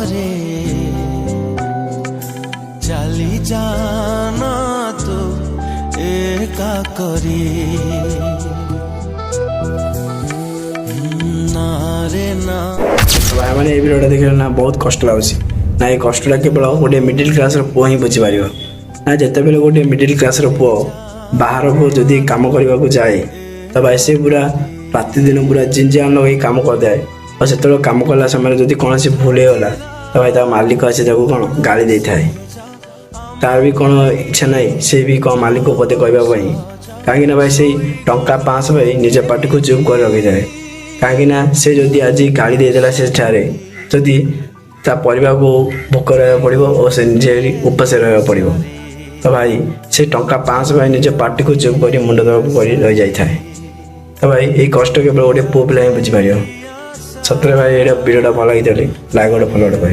रे चली जाना तो एका करी ना रे ना भाई मैंने ये वीडियो देखिए ना बहुत कष्ट लगुच ना ये कष्टा केवल गोटे मिडिल क्लास पुआ ही बुझीपार ना जिते बेले गोटे मिडिल क्लास पुआ बाहर को जदि कम करने को जाए तो भाई से पूरा प्रतिदिन पूरा जिंजान लगे कम करदे और से कम कला समय जब कौन भूल होगा तो भाई मालिक आसी कौन गाड़ी दे थाए तार भी कौन इच्छा ना से भी कौन मालिक को पदे कहवाई कहीं भाई से टंका 500 भाई निज पार्टी को चुप कर रखी जाए कहीं से जदि आज गाड़ी देदेला से जदि ता परिवार को भोक रहा पड़ो और से निजे उपास रहा पड़ो तो भाई से टंका 500 भाई निज पार्टी को चुप कर मुंड दब कर रही जाए तो भाई ये कष्ट केवल गोटे पुओ पिला ही बुझीपार सतरे भाई ये वीडियोटा भल लगी लाइक गोटे फॉलो करें।